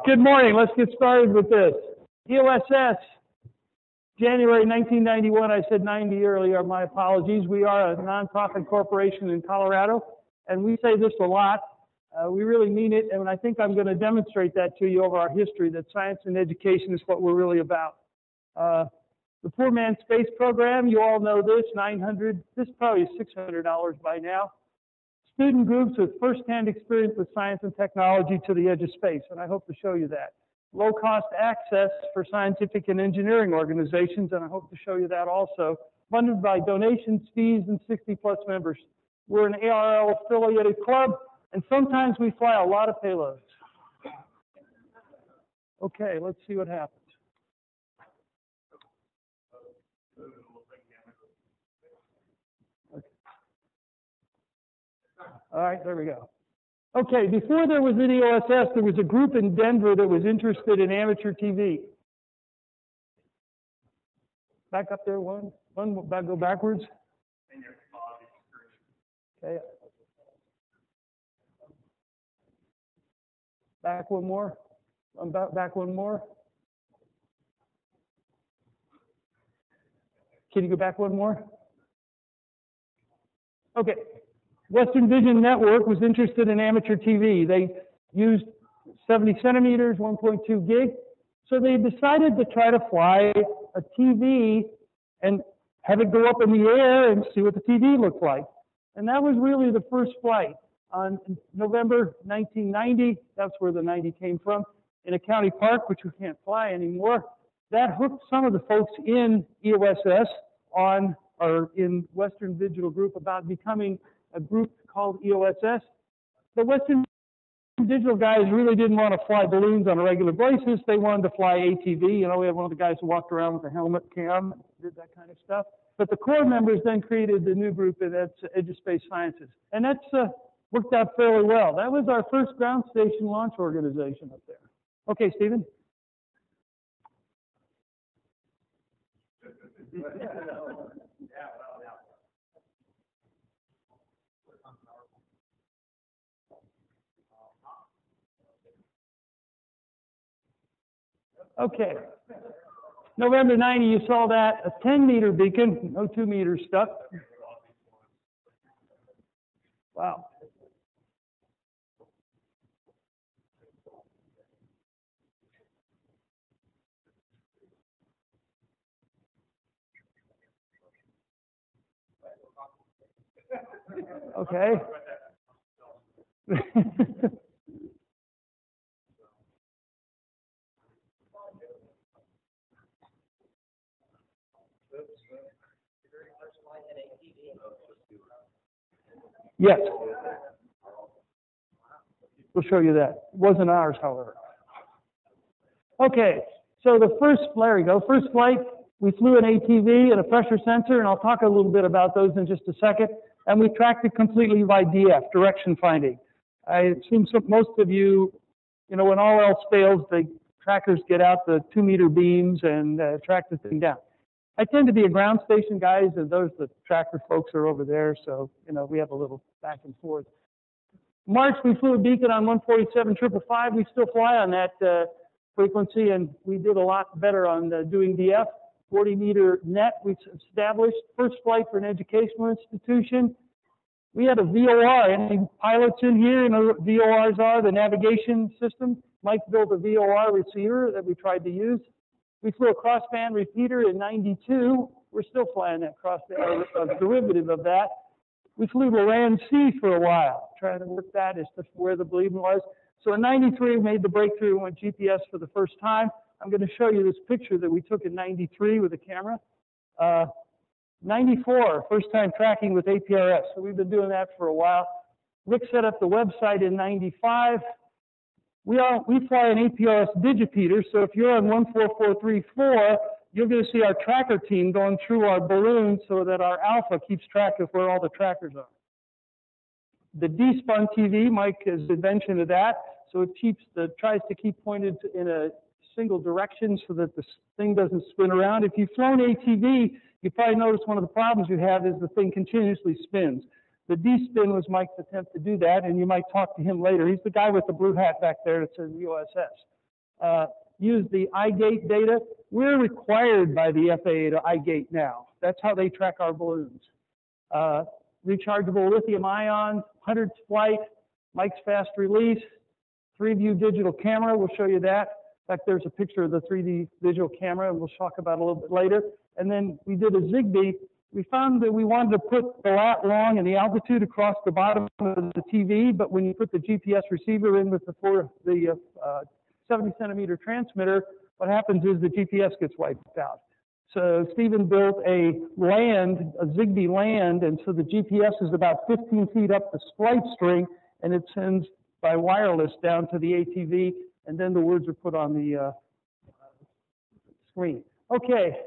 Good morning. Let's get started with this. EOSS, January 1991. I said 90 earlier. My apologies. We are a nonprofit corporation in Colorado, and we say this a lot. We really mean it, and I think I'm going to demonstrate that to you over our history, that science and education is what we're really about. The Poor Man's Space Program, you all know this, $900, this is probably $600 by now. Student groups with first-hand experience with science and technology to the edge of space, and I hope to show you that. Low-cost access for scientific and engineering organizations, and I hope to show you that also. Funded by donations, fees, and 60-plus members. We're an ARL-affiliated club, and sometimes we fly a lot of payloads. Okay, let's see what happens. All right, there we go. Okay, before there was an EOSS, there was a group in Denver that was interested in amateur TV. Back up there, one, go backwards. Okay. Back one more. Back one more. Can you go back one more? Okay. Western Vision Network was interested in amateur TV. They used 70 centimeters, 1.2 gig. So they decided to try to fly a TV and have it go up in the air and see what the TV looked like. And that was really the first flight on November 1990. That's where the 90 came from, in a county park, which we can't fly anymore. That hooked some of the folks in EOSS on, or in Western Digital Group, about becoming a group called EOSS. The Western Digital guys really didn't want to fly balloons on a regular basis. They wanted to fly ATV. You know, we had one of the guys who walked around with a helmet cam, did that kind of stuff. But the core members then created the new group, and that's Edge of Space Sciences. And that's worked out fairly well. That was our first ground station launch organization up there. Okay, Stephen. Okay. November 90, you saw that, a 10-meter beacon, no 2 meters stuck. Wow. Okay. Yes. We'll show you that. It wasn't ours, however. Okay, so the first, there we go, first flight, we flew an ATV and a pressure sensor, and I'll talk a little bit about those in just a second. And we tracked it completely by DF, direction finding. I assume most of you, you know, when all else fails, the trackers get out the 2-meter beams and track the thing down. I tend to be a ground station guys, and those the tracker folks are over there, so you know we have a little back and forth. March, we flew a beacon on 147.555. We still fly on that frequency, and we did a lot better on doing DF. 40-meter net we established. First flight for an educational institution. We had a VOR. Any pilots in here? You know what VORs are, the navigation system. Mike built a VOR receiver that we tried to use. We flew a crossband repeater in 92. We're still flying that crossband, a derivative of that. We flew Loran C for a while, trying to work that as to where the bleeding was. So in 93, we made the breakthrough and went GPS for the first time. I'm going to show you this picture that we took in 93 with a camera. 94, first time tracking with APRS. So we've been doing that for a while. Rick set up the website in 95. We fly an APRS digipeater, so if you're on 14434, you're going to see our tracker team going through our balloon so that our alpha keeps track of where all the trackers are. The D-spun TV, Mike has invention of that, so it tries to keep pointed in a single direction so that the thing doesn't spin around. If you've flown ATV, you probably notice one of the problems you have is the thing continuously spins. The D-spin was Mike's attempt to do that, and you might talk to him later. He's the guy with the blue hat back there that says USS. Use the iGate data. We're required by the FAA to iGate now. That's how they track our balloons. Rechargeable lithium ion, 100th flight, Mike's fast release, 3-view digital camera. We'll show you that. In fact, there's a picture of the 3D digital camera, and we'll talk about it a little bit later. And then we did a Zigbee. We found that we wanted to put the lat long and the altitude across the bottom of the TV, but when you put the GPS receiver in with the 70-centimeter transmitter, what happens is the GPS gets wiped out. So Stephen built a Zigbee land, and so the GPS is about 15 feet up the flight string, and it sends by wireless down to the ATV, and then the words are put on the screen. Okay,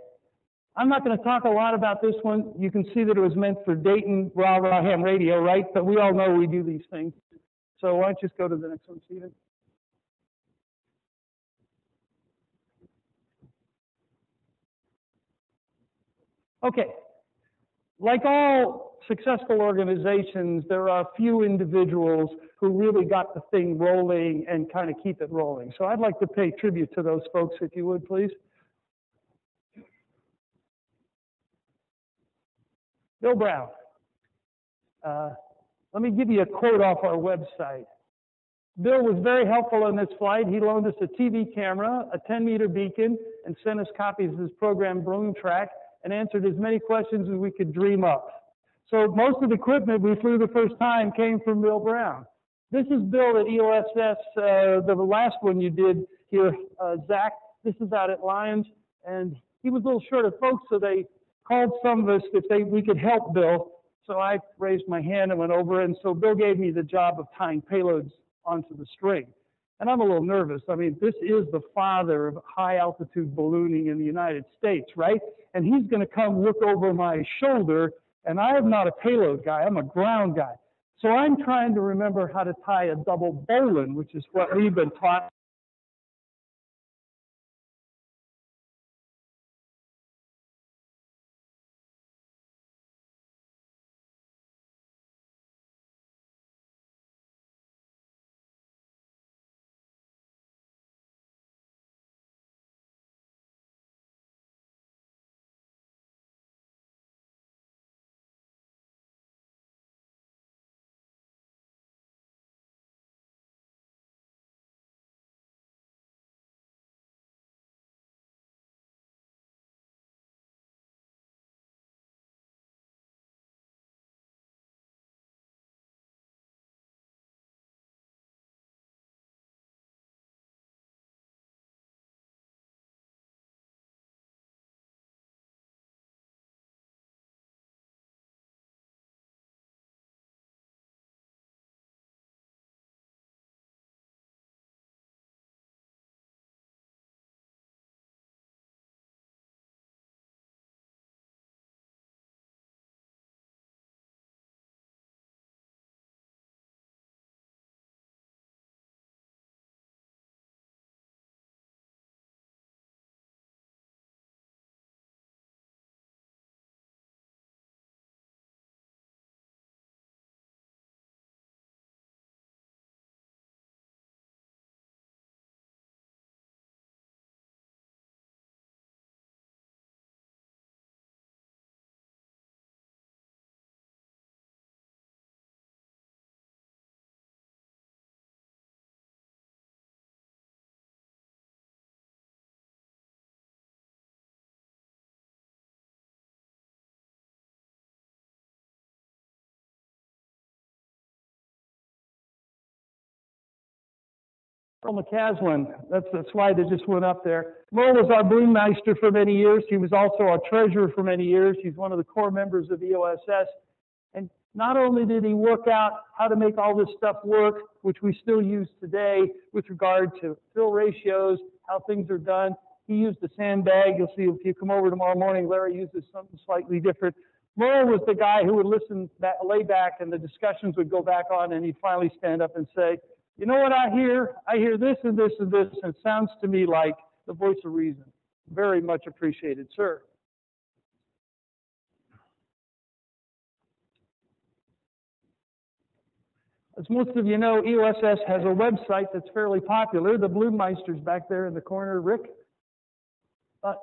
I'm not going to talk a lot about this one. You can see that it was meant for Dayton, rah-rah ham radio, right? But we all know we do these things. So why don't you just go to the next one, Stephen? Okay, like all successful organizations, there are a few individuals who really got the thing rolling and kind of keep it rolling. So I'd like to pay tribute to those folks, if you would, please. Bill Brown. Let me give you a quote off our website. Bill was very helpful on this flight. He loaned us a TV camera, a 10-meter beacon, and sent us copies of his program Balloon Track, and answered as many questions as we could dream up. So most of the equipment we flew the first time came from Bill Brown. This is Bill at EOSS, the last one you did here, Zach. This is out at Lyons, and he was a little short of folks, so they called some of us if we could help Bill. So I raised my hand and went over, and so Bill gave me the job of tying payloads onto the string. And I'm a little nervous. I mean, this is the father of high-altitude ballooning in the United States, right? And he's going to come look over my shoulder, and I am not a payload guy. I'm a ground guy. So I'm trying to remember how to tie a double bowline, which is what we've been taught. Merle McCaslin, that's the slide that just went up there. Merle was our balloon meister for many years. He was also our treasurer for many years. He's one of the core members of EOSS. And not only did he work out how to make all this stuff work, which we still use today with regard to fill ratios, how things are done, he used a sandbag. You'll see if you come over tomorrow morning, Larry uses something slightly different. Merle was the guy who would listen, lay back, and the discussions would go back on, and he'd finally stand up and say, you know what I hear? I hear this and this and this, and it sounds to me like the voice of reason. Very much appreciated, sir. As most of you know, EOSS has a website that's fairly popular. The Bloomeister's back there in the corner, Rick.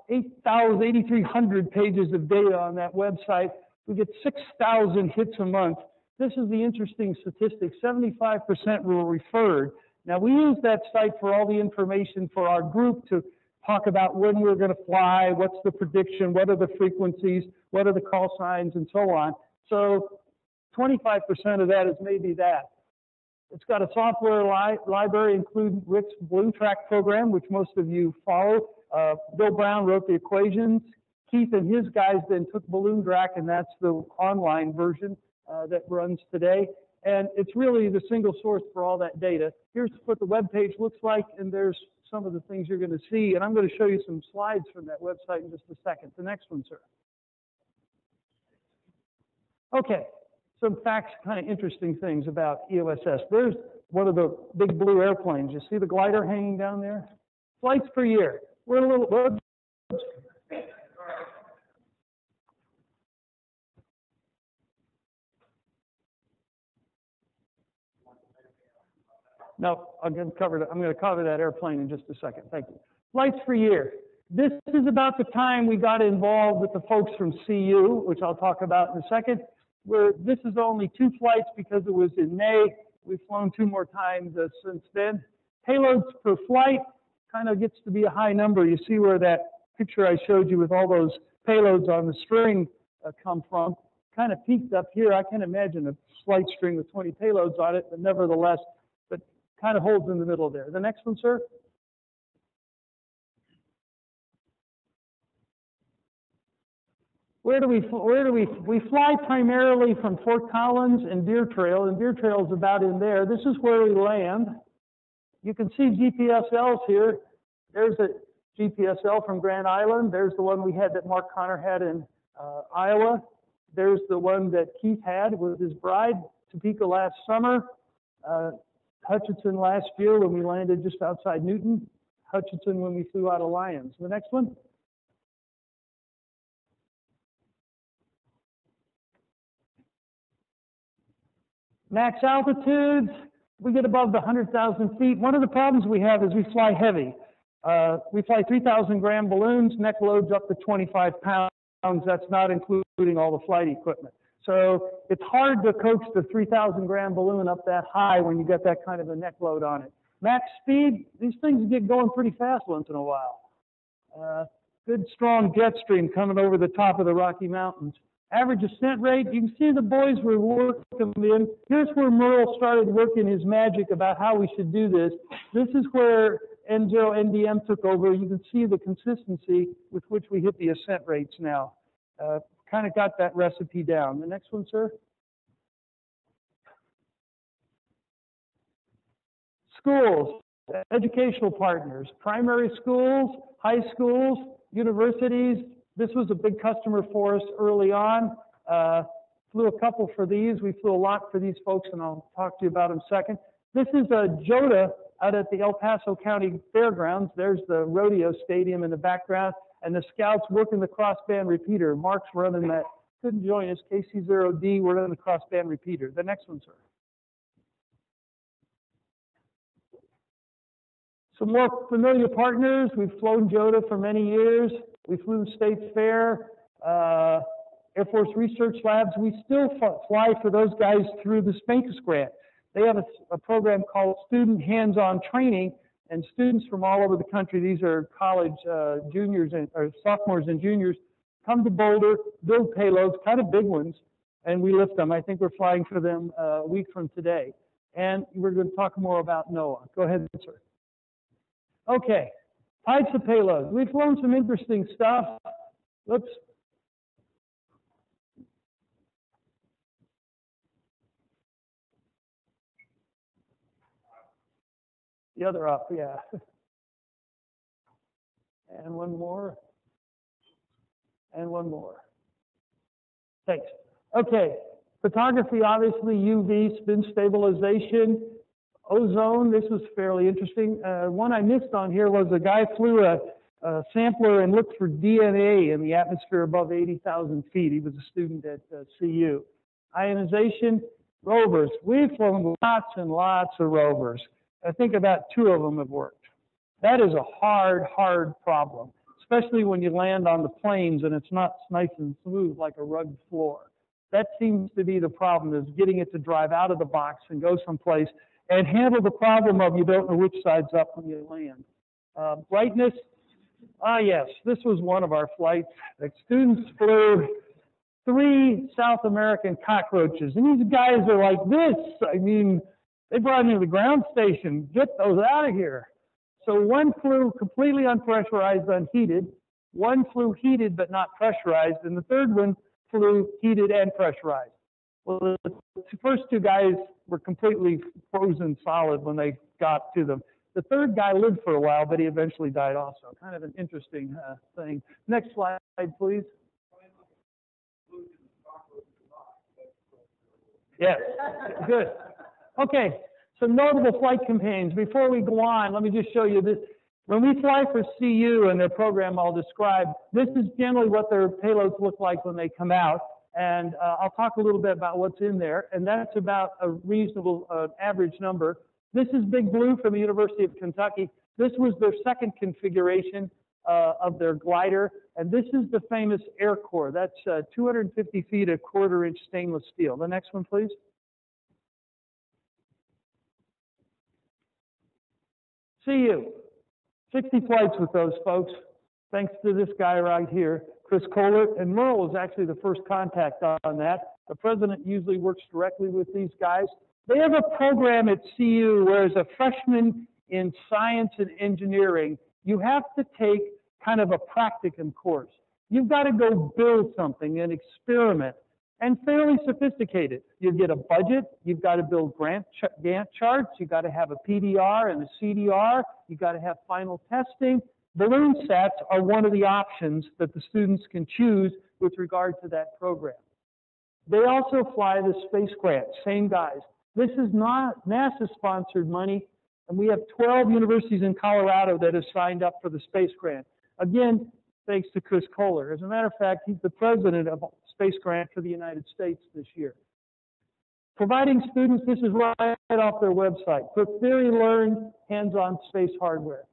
8,300 pages of data on that website. We get 6,000 hits a month. This is the interesting statistic. 75% were referred. Now, we use that site for all the information for our group to talk about when we're going to fly, what's the prediction, what are the frequencies, what are the call signs, and so on. So 25% of that is maybe that. It's got a software library, including Rick's Balloon Track program, which most of you follow. Bill Brown wrote the equations. Keith and his guys then took Balloon Track, and that's the online version that runs today. And it's really the single source for all that data. Here's what the web page looks like, and there's some of the things you're going to see. And I'm going to show you some slides from that website in just a second. The next one, sir. Okay, some facts, kind of interesting things about EOSS. There's one of the big blue airplanes. You see the glider hanging down there? Flights per year. We're a little... No, I'm going to cover that airplane in just a second. Thank you. Flights per year. This is about the time we got involved with the folks from CU, which I'll talk about in a second. This is only 2 flights because it was in May. We've flown 2 more times since then. Payloads per flight kind of gets to be a high number. You see where that picture I showed you with all those payloads on the string come from. Kind of peaked up here. I can imagine a flight string with 20 payloads on it, but nevertheless, kind of holds in the middle there. The next one, sir. We fly primarily from Fort Collins and Deer Trail, and Deer Trail is about in there. This is where we land. You can see GPSLs here. There's a GPSL from Grand Island. There's the one we had that Mark Connor had in Iowa. There's the one that Keith had with his bride, Topeka last summer. Hutchinson last year when we landed just outside Newton. Hutchinson when we flew out of Lyons. The next one. Max altitudes, we get above the 100,000 feet. One of the problems we have is we fly heavy. We fly 3,000 gram balloons, neck loads up to 25 pounds. That's not including all the flight equipment. So it's hard to coax the 3,000 gram balloon up that high when you get that kind of a neck load on it. Max speed, these things get going pretty fast once in a while. Good strong jet stream coming over the top of the Rocky Mountains. Average ascent rate, you can see the boys were working in. Here's where Merle started working his magic about how we should do this. This is where N0NDM took over. You can see the consistency with which we hit the ascent rates now. Kind of got that recipe down. The next one, sir. Schools, educational partners, primary schools, high schools, universities. This was a big customer for us early on. Flew a couple for these. We flew a lot for these folks, and I'll talk to you about them in a second. This is a JOTA out at the El Paso County Fairgrounds. There's the rodeo stadium in the background. And the scouts working the crossband repeater. Mark's running that. Couldn't join us. KC0D, we're running the crossband repeater. The next one, sir. Some more familiar partners. We've flown JOTA for many years. We flew State Fair, Air Force Research Labs. We still fly for those guys through the SPANCUS grant. They have a program called Student Hands-On Training. And students from all over the country, these are college juniors or sophomores and juniors, come to Boulder, build payloads, kind of big ones, and we lift them. I think we're flying for them a week from today. And we're going to talk more about NOAA. Go ahead, sir. Okay, types of payloads. We've flown some interesting stuff. Whoops. The other up, yeah. And one more. And one more. Thanks. Okay. Photography, obviously, UV, spin stabilization, ozone. This was fairly interesting. One I missed on here was a guy flew a sampler and looked for DNA in the atmosphere above 80,000 feet. He was a student at CU. Ionization. Rovers. We've flown lots and lots of rovers. I think about 2 of them have worked. That is a hard problem, especially when you land on the plains and it's not nice and smooth like a rugged floor. That seems to be the problem, is getting it to drive out of the box and go someplace and handle the problem of you don't know which side's up when you land. Brightness. Yes, this was one of our flights. The students flew 3 South American cockroaches, and these guys are like this. I mean, they brought them to the ground station. Get those out of here. So one flew completely unpressurized, unheated. One flew heated but not pressurized, and the third one flew heated and pressurized. Well, the first 2 guys were completely frozen solid when they got to them. The third guy lived for a while, but he eventually died also. Kind of an interesting thing. Next slide, please. Yes, good. Okay, some notable flight campaigns. Before we go on, let me just show you this. When we fly for CU and their program I'll describe, this is generally what their payloads look like when they come out. And I'll talk a little bit about what's in there. And that's about a reasonable average number. This is Big Blue from the University of Kentucky. This was their second configuration of their glider. And this is the famous Air Core. That's 250 feet of 1/4-inch stainless steel. The next one, please. CU. 60 flights with those folks, thanks to this guy right here, Chris Kohler. And Merle was actually the first contact on that. The president usually works directly with these guys. They have a program at CU where, as a freshman in science and engineering, you have to take kind of a practicum course. You've got to go build something and experiment, and fairly sophisticated. You get a budget, you've got to build Gantt charts, you've got to have a PDR and a CDR, you've got to have final testing. Balloon sats are one of the options that the students can choose with regard to that program. They also fly the space grant, same guys. This is not NASA-sponsored money, and we have 12 universities in Colorado that have signed up for the space grant. Again, thanks to Chris Kohler. As a matter of fact, he's the president of Space Grant for the United States this year. Providing students, this is right off their website, quick theory learned, hands-on space hardware.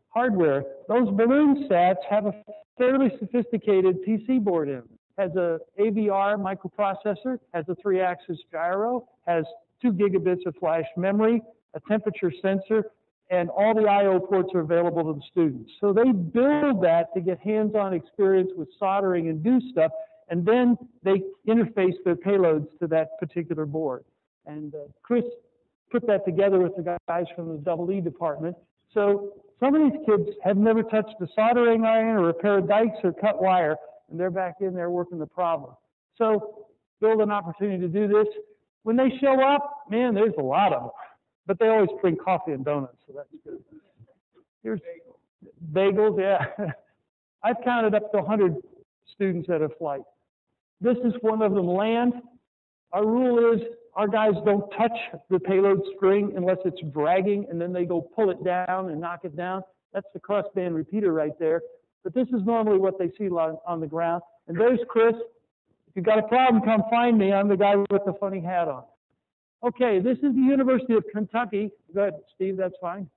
Those balloon sats have a fairly sophisticated PC board in them. Has a AVR microprocessor, has a 3-axis gyro, has 2 gigabits of flash memory, a temperature sensor, and all the I/O ports are available to the students. So they build that to get hands-on experience with soldering and do stuff, and then they interface their payloads to that particular board. And Chris put that together with the guys from the EE department. So some of these kids have never touched a soldering iron or repaired dikes or cut wire, and they're back in there working the problem. So build an opportunity to do this. When they show up, man, there's a lot of them. But they always bring coffee and donuts, so that's good. Here's bagels, yeah. I've counted up to 100 students at a flight. This is one of them land. Our rule is our guys don't touch the payload string unless it's dragging, and then they go pull it down and knock it down. That's the crossband repeater right there. But this is normally what they see on the ground. And there's Chris. If you've got a problem, come find me. I'm the guy with the funny hat on. Okay, this is the University of Kentucky. Go ahead, Steve, that's fine.